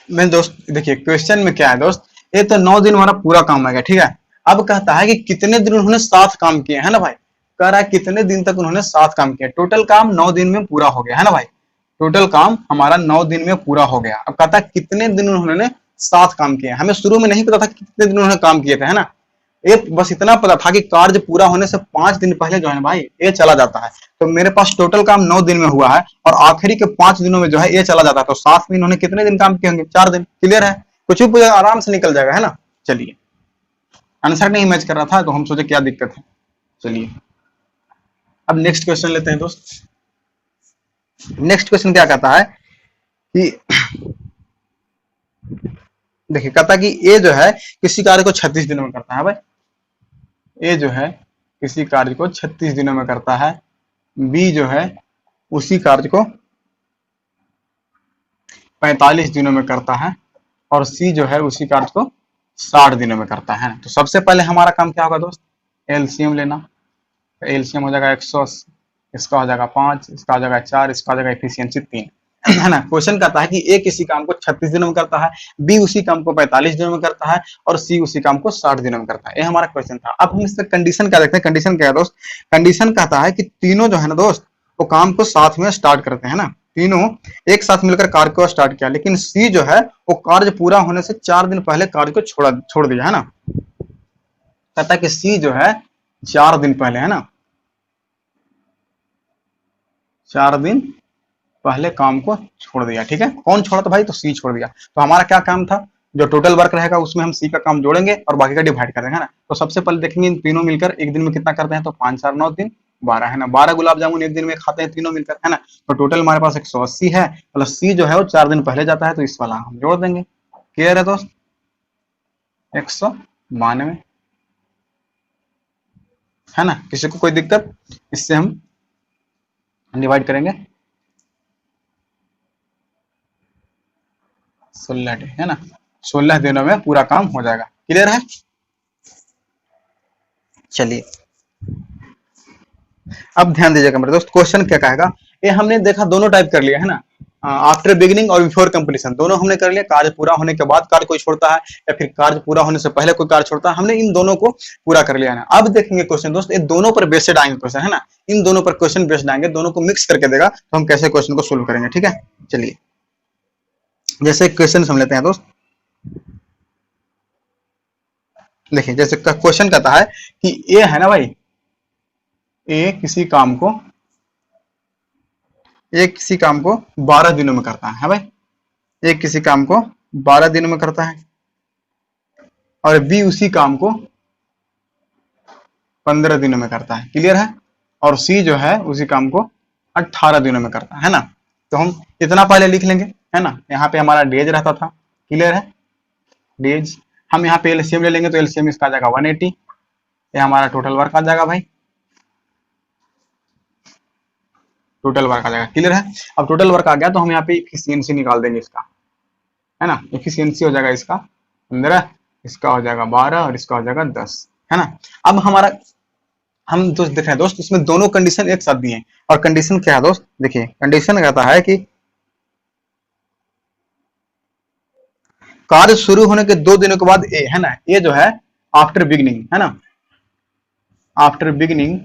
मैं दोस्त देखिए क्वेश्चन में क्या है दोस्त, ये तो 9 दिन हमारा पूरा काम आ गया, ठीक है। अब कहता है कि कितने दिन उन्होंने 7 काम किए, है ना भाई, कह रहा है कितने दिन तक उन्होंने 7 काम किया, टोटल काम 9 दिन में पूरा हो गया, है ना भाई, टोटल काम हमारा 9 दिन में पूरा हो गया। अब कहता है कितने दिन उन्होंने 7 काम किए, हमें शुरू में नहीं पता था कितने दिन उन्होंने काम किए थे, है ना, ये बस इतना पता था कि कार्य पूरा होने से 5 दिन पहले जो है ना भाई ये चला जाता है। तो मेरे पास टोटल काम 9 दिन में हुआ है और आखिरी के 5 दिनों में जो है ये चला जाता है, तो साथ में इन्होंने कितने दिन काम किए होंगे, 4 दिन, क्लियर है, कुछ भी पूछा आराम से निकल जाएगा, है ना। चलिए आंसर नहीं मैच कर रहा था तो हम सोचे क्या दिक्कत है। चलिए अब नेक्स्ट क्वेश्चन लेते हैं दोस्त। नेक्स्ट क्वेश्चन क्या कहता है कि देखिए कहता है कि ए जो है किसी कार्य को 36 दिनों में करता है भाई, ए जो है किसी कार्य को 36 दिनों में करता है, बी जो है उसी कार्य को 45 दिनों में करता है, और सी जो है उसी कार्य को 60 दिनों में करता है। तो सबसे पहले हमारा काम क्या होगा दोस्त, एलसीएम लेना, एलसीएम हो जाएगा 180, इसका हो जाएगा 5, इसका हो जाएगा 4, इसका हो जाएगा एफिशिएंसी 3, है ना। क्वेश्चन कहता है कि ए किसी काम को 36 दिनों में करता है, बी उसी काम को 45 दिनों में करता है, और सी उसी काम को 60 दिनों में करता है, ये हमारा क्वेश्चन था। अब हम इसका कंडीशन क्या देखते हैं, कंडीशन क्या है दोस्त, कंडीशन कहता है कि तीनों जो है ना दोस्त वो काम को साथ में स्टार्ट करते हैं ना, तीनों एक साथ मिलकर कार्य को स्टार्ट किया, लेकिन सी जो है वो कार्य पूरा होने से 4 दिन पहले कार्य को छोड़ दिया, है ना। कहता है कि सी जो है 4 दिन पहले, है ना, 4 दिन पहले काम को छोड़ दिया, ठीक है। कौन छोड़ा था भाई, तो सी छोड़ दिया। तो हमारा क्या काम था, जो टोटल वर्क रहेगा उसमें हम सी का काम जोड़ेंगे और बाकी का डिवाइड कर देंगे, है ना। तो सबसे पहले देखेंगे इन तीनों मिलकर एक दिन में कितना करते हैं, तो 5 4 9 3 12, है ना, 12 गुलाब जामुन एक दिन में खाते हैं तीनों मिलकर, है ना। तो टोटल हमारे पास 180 है, प्लस सी जो है वो 4 दिन पहले जाता है, तो इस वाला हम जोड़ देंगे, क्लियर है दोस्त, 192, है ना। किसी को कोई दिक्कत, इससे हम डिवाइड करेंगे 16 डे है ना, 16 दिनों में पूरा काम हो जाएगा। क्लियर है? चलिए अब ध्यान दीजिएगा मेरे दोस्त, क्वेश्चन क्या कहेगा। ये हमने देखा दोनों टाइप कर लिया है ना, आफ्टर बिगिनिंग और बिफोर कंप्लीशन, दोनों हमने कर लिया। कार्य पूरा होने के बाद कार्य कोई छोड़ता है, या फिर कार्य पूरा होने से पहले कोई कार्य छोड़ता है, हमने इन दोनों को पूरा कर लिया है। अब देखेंगे क्वेश्चन दोस्त, ये दोनों पर बेस्ड आएंगे क्वेश्चन है ना, इन दोनों पर क्वेश्चन बेस्ड आएंगे, दोनों को मिक्स करके देगा तो हम कैसे क्वेश्चन को सोल्व करेंगे। ठीक है, चलिए जैसे क्वेश्चन हम लेते हैं दोस्त। देखिए जैसे क्वेश्चन कहता है कि ए है ना भाई, ए किसी काम को 12 दिनों में करता है भाई, ए किसी काम को 12 दिनों में करता है, और बी उसी काम को 15 दिनों में करता है। क्लियर है? और सी जो है उसी काम को 18 दिनों में करता है ना। तो हम इतना पहले लिख लेंगे है ना, यहाँ पे हमारा डेज रहता था। क्लियर है? डेज, हम यहाँ पे एलसीएम ले लेंगे तो एलसीएम इसका आ जाएगा 180, ये हमारा टोटल वर्क आ जाएगा भाई, टोटल वर्क आ जाएगा। क्लियर है? अब टोटल वर्क आ गया तो हम यहाँ पे इफिशियंसी निकाल देंगे इसका, है ना। इफिशियंसी हो जाएगा इसका 15, इसका हो जाएगा 12 और इसका हो जाएगा 10, है ना। अब हमारा हम दोस्त देख रहे हैं दोस्त, इसमें दोनों कंडीशन एक साथ दिए हैं, और कंडीशन क्या है दोस्त, देखिए कंडीशन कहता है कि कार्य शुरू होने के 2 दिनों के बाद ए है ना, ये जो है आफ्टर बिगिनिंग है ना, आफ्टर बिगिनिंग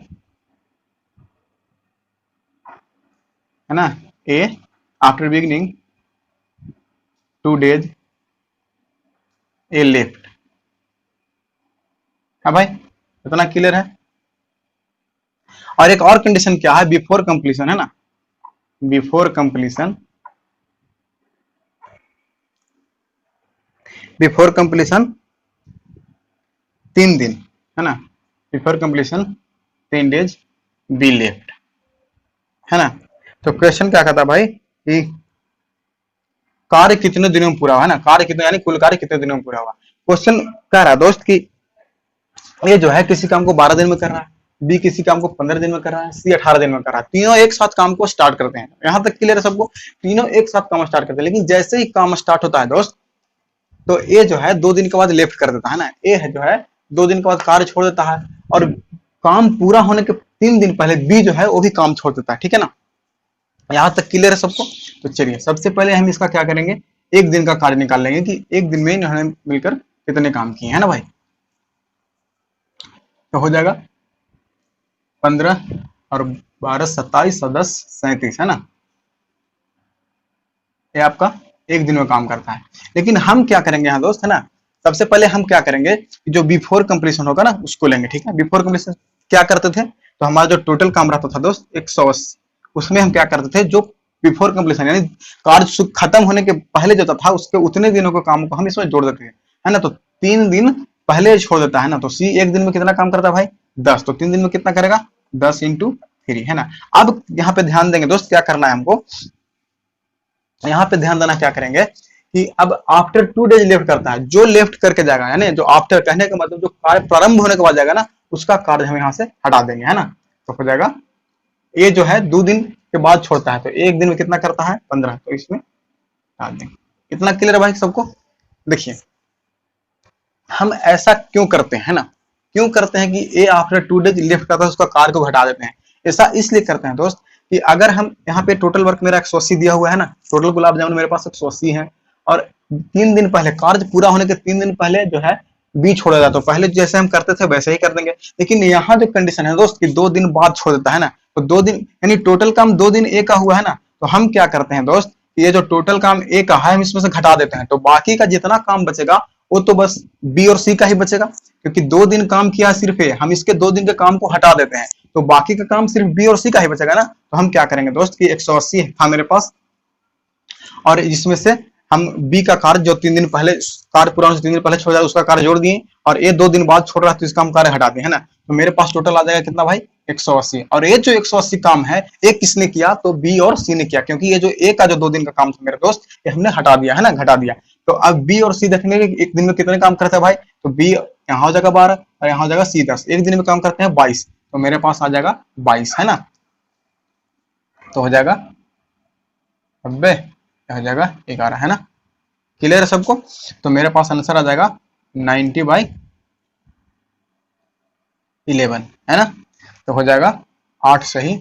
है ना, A after beginning 2 days A left है भाई, इतना क्लियर है। और एक और कंडीशन क्या है, बिफोर कंप्लीशन है ना, बिफोर कंप्लीशन, बिफोर कंप्लीशन 3 दिन है ना, before completion 3 days be left है ना। तो क्वेश्चन क्या कहता भाई कि कार्य कितने दिनों में पूरा हुआ है ना, कार्य कितने यानी कुल कार्य कितने दिनों में पूरा हुआ। क्वेश्चन कह रहा है दोस्त कि ये जो है किसी काम को 12 दिन में कर रहा है, बी किसी काम को 15 दिन में कर रहा है, सी 18 दिन में कर रहा है, तीनों एक साथ काम को स्टार्ट करते हैं। यहां तक क्लियर है सबको, तीनों एक साथ काम स्टार्ट करते हैं, लेकिन जैसे ही काम स्टार्ट होता है दोस्त तो ए जो है 2 दिन के बाद लेफ्ट कर देता है ना, ए है जो है 2 दिन के बाद कार्य छोड़ देता है, और काम पूरा होने के 3 दिन पहले बी जो है वो भी काम छोड़ देता है। ठीक है ना, यहां तक क्लियर है सबको। तो चलिए सबसे पहले हम इसका क्या करेंगे, एक दिन का कार्य निकाल लेंगे कि एक दिन में इन्होंने मिलकर कितने काम किए है ना भाई। तो हो जाएगा 15 और 12 27 और 10 37 है ना, ये आपका एक दिन में काम करता है। लेकिन हम क्या करेंगे यहाँ दोस्त है ना, सबसे पहले हम क्या करेंगे, जो बिफोर कंप्लीशन होगा ना उसको लेंगे। ठीक है, बिफोर कंप्लीशन क्या करते थे, तो हमारा जो टोटल काम रहता था दोस्त 180, उसमें हम क्या करते थे, जो बिफोर कंप्लीशन यानी कार्य खत्म होने के पहले जो था उसके उतने दिनों के काम को हम इसमें जोड़ देते है ना। तो 3 दिन पहले छोड़ देता है ना, तो सी एक दिन में कितना काम करता है भाई 10, तो 3 दिन में कितना करेगा 10 × 3 है ना। अब यहाँ पे ध्यान देंगे दोस्त, क्या करना है हमको, यहाँ पे ध्यान देना, क्या करेंगे कि अब आफ्टर 2 डेज लेफ्ट करता है, जो लेफ्ट करके जाएगा यानी जो आफ्टर कहने का मतलब जो कार्य प्रारंभ होने के बाद जाएगा ना, उसका कार्य हम यहाँ से हटा देंगे है ना। तो हो जाएगा ये जो है 2 दिन के बाद छोड़ता है, तो एक दिन में कितना करता है 15, तो इसमें डाल देंगे। इतना क्लियर है भाई सबको। देखिए हम ऐसा क्यों करते हैं ना, क्यों करते हैं कि ए आफ्टर 2 डेज लेफ्ट करता है उसका कार्य को घटा देते हैं। ऐसा इसलिए करते हैं दोस्त कि अगर हम यहाँ पे टोटल वर्क मेरा 180 दिया हुआ है ना, टोटल गुलाब जामुन मेरे पास 180 है, और 3 दिन पहले कार्य पूरा होने के 3 दिन पहले जो है बी छोड़ेगा, तो पहले जैसे हम करते थे वैसे ही कर देंगे। लेकिन यहाँ जो कंडीशन है दोस्त कि 2 दिन बाद छोड़ देता है ना, तो 2 दिन यानी टोटल काम 2 दिन ए का हुआ है ना, तो हम क्या करते हैं दोस्त, ये जो टोटल काम ए का है हम इसमें से घटा देते हैं, तो बाकी का जितना काम बचेगा वो तो बस बी और सी का ही बचेगा, क्योंकि 2 दिन काम किया सिर्फ ए, हम इसके 2 दिन के काम को हटा देते हैं, तो बाकी का काम सिर्फ बी और सी का ही बचेगा ना। तो हम क्या करेंगे दोस्त कि 180 था मेरे पास, और इसमें से हम बी का कार्य जो 3 दिन पहले कार्य पूरा होने से 3 दिन पहले छोड़ जाए उसका कार्य जोड़ दिए, और ये 2 दिन बाद छोड़ रहा है तो इसका हम कार्य हटा दिए है ना। तो मेरे पास टोटल आ जाएगा कितना भाई 180, और ये जो 180 काम है ये किसने किया, तो बी और सी ने किया, क्योंकि ये जो ए का जो 2 दिन का काम था मेरे दोस्त ये हमने हटा दिया है ना, घटा दिया। तो अब बी और सी देखेंगे कि एक दिन में कितने काम करते हैं भाई, तो बी यहाँ हो जाएगा 12 और यहाँ हो जाएगा सी 10, एक दिन में काम करते हैं 22, तो मेरे पास आ जाएगा 22 है ना। तो हो जाएगा 90, हो जाएगा 11 है ना। क्लियर है सबको? तो मेरे पास आंसर आ जाएगा 90/11, है ना? तो हो जाएगा 8 सही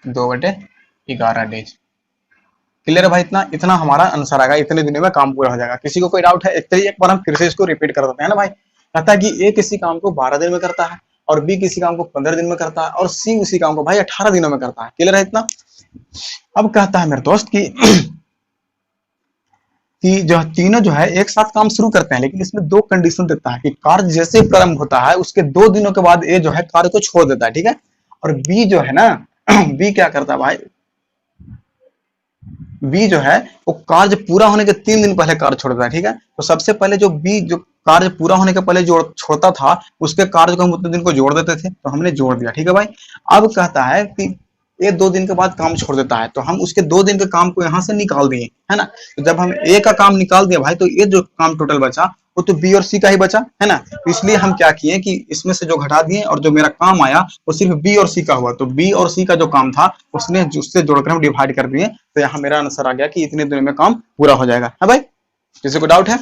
2/11 डेज। क्लियर है भाई? इतना इतना हमारा आंसर आएगा, इतने दिनों में काम पूरा हो जाएगा। किसी को कोई डाउट है? एक बार हम फिर से इसको रिपीट कर देते हैं ना भाई। कहता है कि ए किसी काम को 12 दिन में करता है, और बी किसी काम को 15 दिन में करता है, और सी उसी काम को भाई 18 दिनों में करता है। क्लियर है इतना? अब कहता है मेरे दोस्त कि जो तीनों जो है एक साथ काम शुरू करते हैं, लेकिन इसमें दो कंडीशन देता है कि कार्य जैसे प्रारंभ होता है उसके 2 दिनों के बाद ए जो है कार्य को छोड़ देता है। ठीक है? और बी जो है ना बी क्या करता है भाई, बी जो है वो कार्य पूरा होने के 3 दिन पहले कार्य छोड़ देता है। ठीक है? तो सबसे पहले जो बी जो कार्य पूरा होने के पहले जोड़ छोड़ता था, उसके कार्य को हम उतने दिन को जोड़ देते थे, तो हमने जोड़ दिया। ठीक है भाई? अब कहता है कि ये 2 दिन के बाद काम छोड़ देता है, तो हम उसके 2 दिन के काम को यहाँ से निकाल दिए, है ना? तो जब हम ए का काम निकाल दिया भाई, तो ये जो काम टोटल बचा वो तो बी और सी का ही बचा, है ना? तो इसलिए हम क्या किए कि इसमें से जो घटा दिए, और जो मेरा काम आया वो सिर्फ बी और सी का हुआ। तो बी और सी का जो काम था उसने उससे जोड़कर हम डिवाइड कर दिए, तो यहाँ मेरा आंसर आ गया कि इतने दिनों में काम पूरा हो जाएगा। है भाई? किसी को डाउट है?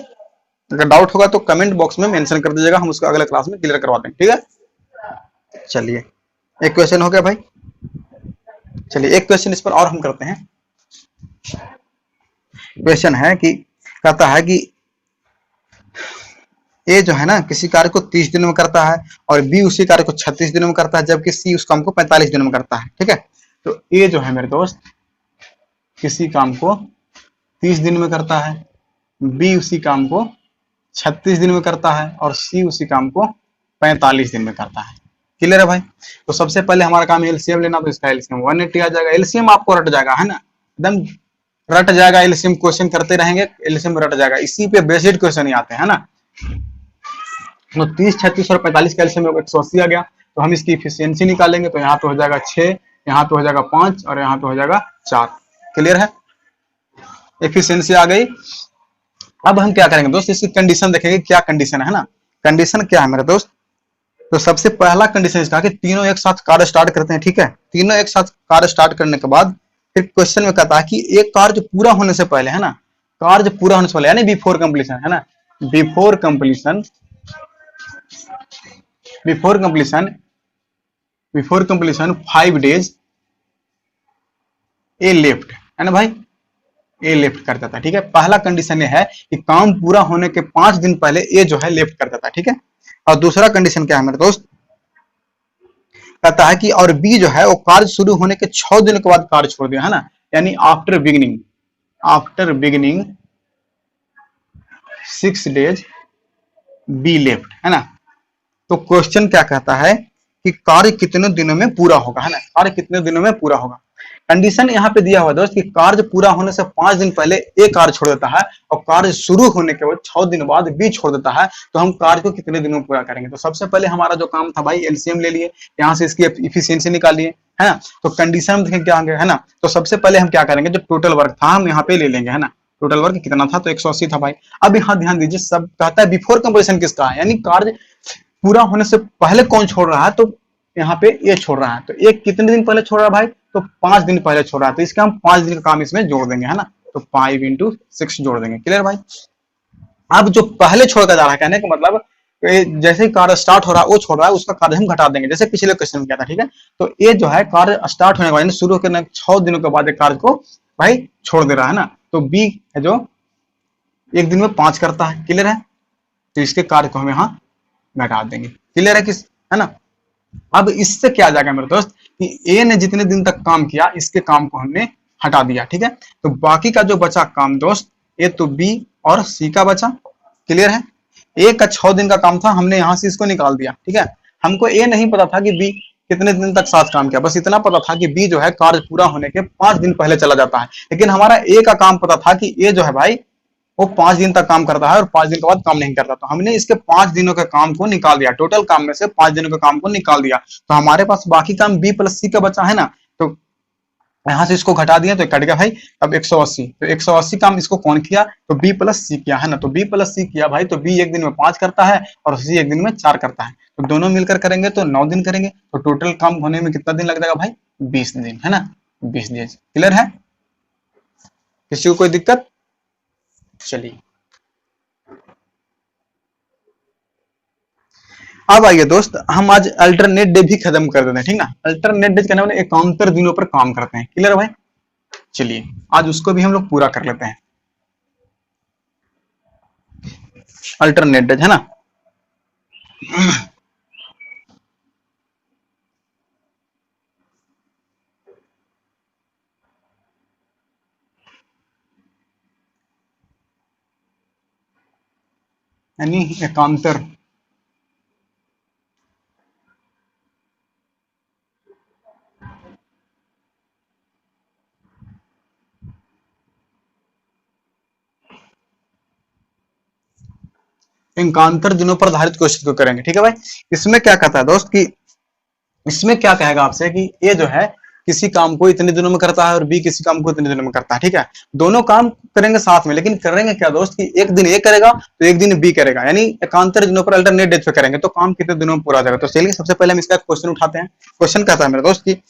अगर डाउट होगा तो कमेंट बॉक्स में मेंशन कर दीजिएगा, हम उसको अगले क्लास में क्लियर करवा देंगे। ठीक है? चलिए, एक क्वेश्चन हो गया भाई। चलिए एक क्वेश्चन इस पर और हम करते हैं। क्वेश्चन है कि कहता है कि ए जो है ना किसी कार्य को 30 दिनों में करता है, और बी उसी कार्य को 36 दिनों में करता है, जबकि सी उस काम को 45 दिनों में करता है। ठीक है? तो ए जो है मेरे दोस्त किसी काम को 30 दिन में करता है, बी उसी काम को 36 दिन में करता है, और सी उसी काम को 45 दिन में करता है। क्लियर है भाई? तो सबसे पहले हमारा काम एलसीएम लेना, तो इसका एलसीएम 180 आ जाएगा। एलसीएम आपको रट जाएगा, है ना? एकदम रट जाएगा। एलसीएम क्वेश्चन करते रहेंगे, एलसीएम रट जाएगा। इसी पे बेस्ड क्वेश्चन ही आते हैं, है ना? तो 30, 36 और 45 का एलसीएम 180 आ गया। तो हम इसकी इफिशियंसी निकालेंगे, तो यहाँ पे हो जाएगा 6, यहाँ पे हो जाएगा 5, और यहाँ पे हो जाएगा 4। क्लियर है? एफिशिएंसी आ गई। अब हम क्या करेंगे दोस्त, इसकी कंडीशन देखेंगे, क्या कंडीशन है ना? कंडीशन क्या है मेरे दोस्त? तो सबसे पहला कंडीशन इसका कि तीनों एक साथ कार्य स्टार्ट करते हैं। ठीक है? तीनों एक साथ कार्य स्टार्ट करने के बाद फिर क्वेश्चन में कहता है कि एक कार्य पूरा होने से पहले, है ना, कार्य पूरा होने से पहले यानी बिफोर कंप्लीशन, है ना, before completion, before completion, before completion 5 days A left, है ना भाई? ए लेफ्ट कर देता है। ठीक है? पहला कंडीशन ये है कि काम पूरा होने के 5 दिन पहले ए जो है लेफ्ट कर देता है। ठीक है? और दूसरा कंडीशन क्या है मेरे दोस्त? कहता है कि और बी जो है वो कार्य शुरू होने के 6 दिन के बाद कार्य छोड़ दिया, है ना, यानी after beginning, after beginning 6 days be left, है ना? तो क्वेश्चन क्या कहता है कि कार्य कितने दिनों में पूरा होगा, है ना? कार्य कितने दिनों में पूरा होगा। कंडीशन यहाँ पे दिया हुआ दोस्त कि कार्य पूरा होने से 5 दिन पहले ए कार्य छोड़ देता है, और कार्य शुरू होने के बाद 6 दिन बाद बी छोड़ देता है, तो हम कार्य को कितने दिनों में पूरा करेंगे? तो सबसे पहले हमारा जो काम था भाई, एलसीएम ले लिए, यहाँ से इसकी इफिशियंसी निकालिए, है ना? तो कंडीशन में देखें क्या होंगे, है ना? तो सबसे पहले हम क्या करेंगे, जो टोटल वर्क था हम यहाँ पे ले लेंगे, है ना? टोटल वर्क कितना था? तो 180 था भाई। अब यहाँ ध्यान दीजिए, सब कहता है बिफोर कंप्लीशन किसका है, यानी कार्य पूरा होने से पहले कौन छोड़ रहा है? तो यहाँ पे ये छोड़ रहा है। तो ये कितने दिन पहले छोड़ रहा है भाई? तो 5 दिन पहले छोड़ रहा है। तो इसका हम 5 दिन का काम इसमें जोड़ देंगे, है ना? तो 5 into 6 जोड़ देंगे। क्लियर भाई? अब जो पहले छोड़कर जा रहा है, कहने का मतलब जैसे ही कार्य स्टार्ट हो रहा है वो छोड़ रहा है, उसका कार्य हम घटा देंगे, जैसे पिछले क्वेश्चन में किया था। ठीक है? तो ये जो है कार्य स्टार्ट होने के बाद शुरू करने 6 दिनों के बाद कार्य को भाई छोड़ दे रहा है ना। तो बी है जो एक दिन में 5 करता है। क्लियर है? तो इसके कार्य को हम यहाँ घटा देंगे। क्लियर है किस, है ना? अब इससे क्या आ जाएगा मेरे दोस्त कि ए ने जितने दिन तक काम किया इसके काम को हमने हटा दिया। ठीक है? तो बाकी का जो बचा काम दोस्त, ए तो बी और सी का बचा। क्लियर है? ए का 6 दिन का काम था, हमने यहां से इसको निकाल दिया। ठीक है? हमको ए नहीं पता था कि बी कितने दिन तक साथ काम किया, बस इतना पता था कि बी जो है कार्य पूरा होने के 5 दिन पहले चला जाता है। लेकिन हमारा ए का काम पता था कि ए जो है भाई वो 5 दिन तक काम करता है और 5 दिन के बाद काम नहीं करता। तो हमने इसके 5 दिनों के काम को निकाल दिया, टोटल काम में से 5 दिनों के काम को निकाल दिया। तो हमारे पास बाकी काम बी प्लस सी का बचा, है ना? तो यहां से इसको घटा दिया तो कट गया भाई। अब 180, तो 180 काम इसको कौन किया? तो बी प्लस सी किया, है ना? तो बी प्लस सी किया भाई, तो बी एक दिन में 5 करता है और सी एक दिन में 4 करता है। तो दोनों मिलकर करेंगे तो 9 दिन करेंगे। तो टोटल काम होने में कितना दिन लग जाएगा भाई? 20 दिन, है ना? 20 दिन। क्लियर है? किसी को कोई दिक्कत? चलिए अब आइए दोस्त, हम आज अल्टरनेट डे भी खत्म कर देते हैं, ठीक ना। अल्टरनेट डे कहने वाले एकांतर दिनों पर काम करते हैं, क्लियर भाई। चलिए आज उसको भी हम लोग पूरा कर लेते हैं। अल्टरनेट डे है ना, यानी एकांतर एकांतर दिनों पर आधारित क्वेश्चन को करेंगे, ठीक है भाई। इसमें क्या कहता है दोस्त कि इसमें क्या कहेगा आपसे कि ए जो है किसी काम को इतने दिनों में करता है और बी किसी काम को इतने दिनों में करता है, ठीक है। दोनों काम करेंगे साथ में, लेकिन करेंगे क्या दोस्त कि एक दिन ए करेगा तो एक दिन बी करेगा, यानी एकांतर दिनों पर अल्टरनेट डेट पे करेंगे तो काम कितने दिनों में पूरा हो जाएगा। तो चलिए सबसे पहले हम इसका क्वेश्चन उठाते हैं। क्वेश्चन कहता है मेरे दोस्त की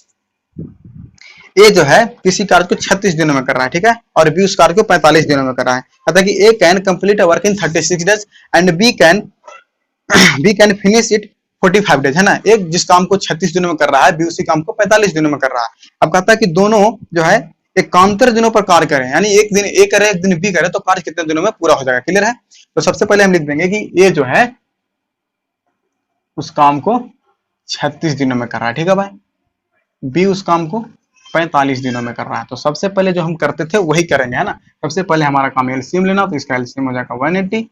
ए जो है किसी कार्य को 36 दिनों में कर रहा है, ठीक है, और बी उस कार्य को 45 दिनों में कर रहा है। कहता है कि A can complete a work in 36 days and B can finish it 45 days, है ना। एक जिस काम को 36 दिनों में कर रहा है, बी उसी काम को 45 दिनों में कर रहा है। अब कहता है कि दोनों जो है एकांतर दिनों पर कार्य करें, यानी एक दिन ए करे एक दिन बी करे तो कार्य कितने दिनों में पूरा हो जाएगा, क्लियर है। तो सबसे पहले हम लिख देंगे कि ए जो है उस काम को 36 दिनों में कर रहा है, ठीक है भाई, बी उस काम को 45 दिनों में कर रहा है। तो सबसे पहले जो हम करते थे वही करेंगे, है ना। सबसे पहले हमारा काम एलसीएम लेना, तो इसका एलसीएम हो जाएगा 180,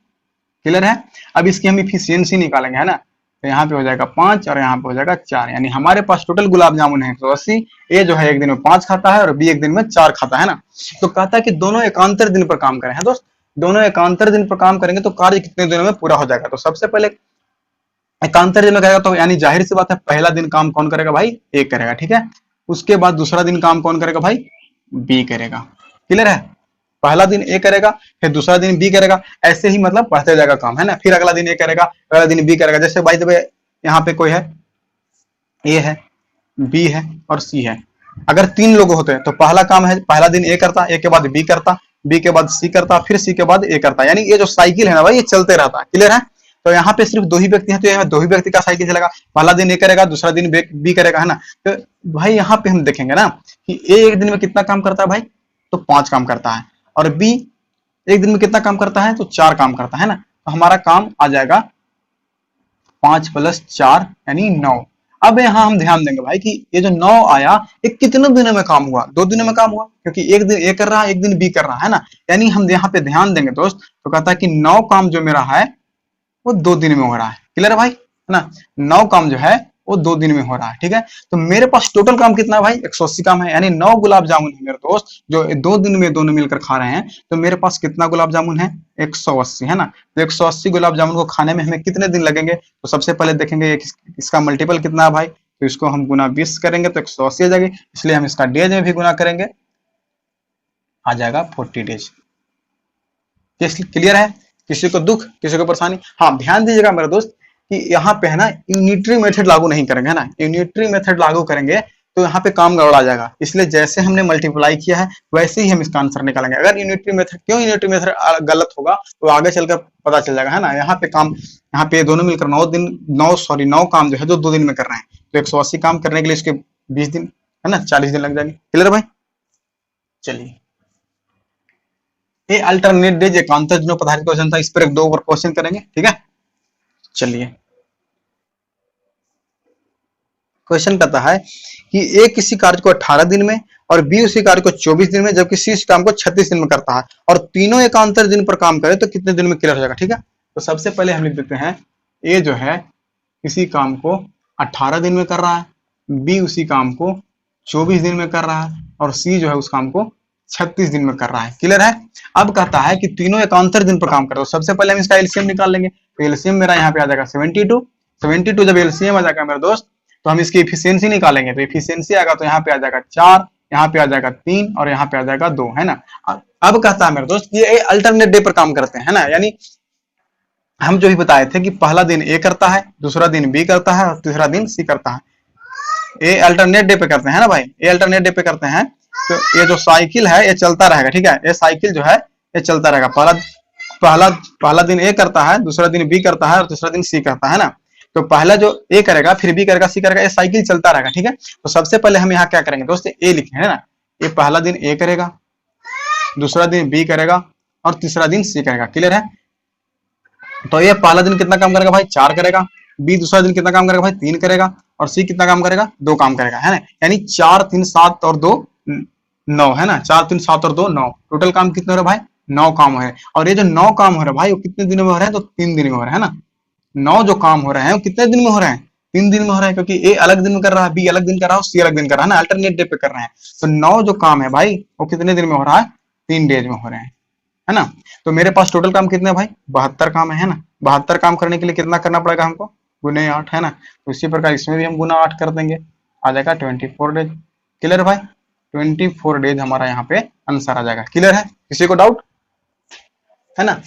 क्लियर है। अब इसकी हम इफिशियंसी निकालेंगे, है ना। तो यहाँ पे हो जाएगा 5 और यहाँ पे हो जाएगा 4, यानी हमारे पास टोटल गुलाब जामुन है 180। ए जो है एक दिन में 5 खाता है और बी एक दिन में 4 खाता है ना। तो कहता है कि दोनों एकांतर दिन पर काम करें, है दोस्त। दोनों एकांतर दिन पर काम करेंगे तो कार्य कितने दिनों में पूरा हो जाएगा। तो सबसे पहले एकांतर दिन में करेगा तो यानी जाहिर सी बात है पहला दिन काम कौन करेगा भाई, ए करेगा, ठीक है। उसके बाद दूसरा दिन काम कौन करेगा भाई, बी करेगा, क्लियर है। पहला दिन ए करेगा, फिर दूसरा दिन बी करेगा, ऐसे ही मतलब बढ़ते जाएगा काम, है ना। फिर अगला दिन ए करेगा, अगला दिन बी करेगा। जैसे भाई जब यहाँ पे कोई है, ए है, बी है और सी है। अगर 3 लोग होते हैं तो पहला काम है, पहला दिन ए करता, ए के बाद बी करता, बी के बाद सी करता, फिर सी के बाद ए करता, यानी ये जो साइकिल है ना भाई ये चलते रहता है, क्लियर है। तो यहाँ पे सिर्फ 2 ही व्यक्ति हैं तो यहाँ 2 ही व्यक्ति का साइकिल चलेगा। पहला दिन ए करेगा, दूसरा दिन बी करेगा, है ना। तो भाई यहाँ पे हम देखेंगे ना कि ए एक दिन में कितना काम करता है भाई, तो 5 काम करता है, और बी एक दिन में कितना काम करता है, तो 4 काम करता है ना। तो हमारा काम आ जाएगा 5 + 4 यानी 9। अब यहाँ हम ध्यान देंगे भाई कि ये जो 9 आया ये कितने दिनों में काम हुआ, 2 दिनों में काम हुआ, क्योंकि एक दिन ए कर रहा है एक दिन बी कर रहा है ना। यानी हम यहाँ पे ध्यान देंगे दोस्त, तो कहता है कि 9 काम जो मेरा है वो 2 दिन में हो रहा है, क्लियर है भाई, है ना। 9 काम जो है वो 2 दिन में हो रहा है, ठीक है। तो मेरे पास टोटल काम कितना है भाई, 180 काम है, यानी 9 गुलाब जामुन है मेरे दोस्त जो 2 दिन में दोनों मिलकर खा रहे हैं। तो मेरे पास कितना गुलाब जामुन है, 180, है ना। तो 180 गुलाब जामुन को खाने में हमें कितने दिन लगेंगे, तो सबसे पहले देखेंगे इसका मल्टीपल कितना है भाई। तो इसको हम गुना 20 करेंगे तो 180 आ जाएगी, इसलिए हम इसका डेज में भी गुना करेंगे, आ जाएगा 40 डेज। क्लियर है, किसी को दुख किसी को परेशानी। हाँ ध्यान दीजिएगा मेरे दोस्त कि यहाँ पे है ना यूनिटरी मेथड लागू नहीं करेंगे, है ना। यूनिटरी मेथड लागू करेंगे तो यहाँ पे काम गड़बड़ा जाएगा, इसलिए जैसे हमने मल्टीप्लाई किया है वैसे ही हम इसका आंसर निकालेंगे। अगर यूनिटरी मेथड, क्यों यूनिटरी मेथड गलत होगा तो आगे चलकर पता चल जाएगा, है ना। यहाँ पे काम, यहाँ पे दोनों मिलकर 9 काम जो है जो 2 दिन में कर रहे हैं, तो 180 काम करने के लिए इसके 20 दिन, है ना, 40 दिन लग जाएंगे, क्लियर भाई। चलिए ये अल्टरनेट डेज एकांतर दिनों पर आधारित क्वेश्चन था, इस पर 2 और क्वेश्चन करेंगे, ठीक है। चलिए क्वेश्चन कहता है कि ए किसी कार्य को 18 दिन में और बी उसी कार्य को 24 दिन में, जबकि सी इस काम को 36 दिन में करता है और तीनों एकांतर दिन पर काम करे तो कितने दिन में क्लियर हो जाएगा, ठीक है। तो सबसे पहले हम लिख देते हैं ए जो है किसी काम को 18 दिन में कर रहा है, बी उसी काम को 24 दिन में कर रहा है और सी जो है उस काम को 36 दिन में कर रहा है, क्लियर है। अब कहता है कि तीनों एकांतर दिन पर काम करे, तो सबसे पहले हम इसका एलसीएम निकाल लेंगे। तो एलसीएम मेरा यहाँ पे आ जाएगा 72 जब एलसीएम आ जाएगा मेरे दोस्त तो हम इसकी इफिशियंसी निकालेंगे। तो इफिशियंसी आएगा तो यहाँ पे आ जाएगा 4, यहाँ पे आ जाएगा 3 और यहाँ पे आ जाएगा 2, है ना। अब कहता है मेरे दोस्त ये अल्टरनेट डे पर काम करते हैं, है ना। यानी हम जो भी बताए थे कि पहला दिन ए करता है, दूसरा दिन बी करता है और तीसरा दिन सी करता है। ए अल्टरनेट डे पे करते हैं ना भाई, ए अल्टरनेट डे पे करते हैं। तो ये जो साइकिल है ये चलता रहेगा, ठीक है। ये साइकिल जो है ये चलता रहेगा, पहला दिन ए करता है, दूसरा दिन बी करता है और तीसरा दिन सी करता है ना। तो पहला जो ए करेगा, फिर बी करेगा, सी करेगा, ये साइकिल चलता रहेगा। ठीक है, तो सबसे पहले हम यहाँ क्या करेंगे दोस्त, ए लिखे है ना, ये पहला दिन ए करेगा, दूसरा दिन बी करेगा और तीसरा दिन सी करेगा। क्लियर है? तो ये पहला दिन कितना काम करेगा भाई, 4 करेगा, बी दूसरा दिन कितना काम करेगा भाई, 3 करेगा, और सी कितना काम करेगा, 2 काम करेगा, है ना। यानी 4 3 7 और 2 9, है ना, 4 3 7 और 2 9, टोटल काम कितने हो रहे भाई, 9 काम हो रहे हैं। और ये जो 9 काम हो रहा है भाई, वो कितने दिनों में हो रहे हैं, तो 3 दिन में हो रहे हैं ना। 9 जो काम हो रहे हैं वो कितने दिन में हो रहे हैं, 3 दिन में हो रहा है, क्योंकि ए अलग दिन में कर रहा है, बी अलग दिन कर रहा है, सी अलग दिन कर रहा है ना, अल्टरनेट डे पे कर रहे हैं। तो 9 जो काम है भाई वो कितने दिन में हो रहा है, 3 डेज में हो रहे हैं, है ना। तो मेरे पास टोटल काम कितने भाई, 72 काम है ना। 72 काम करने के लिए कितना करना पड़ेगा हमको, गुने 8, है ना। तो इसी प्रकार इसमें भी हम गुना 8 कर देंगे, आ जाएगा 24 डेज। क्लियर भाई, 24 डेज हमारा यहाँ पे आंसर आ जाएगा। क्लियर है, किसी को डाउट है ना।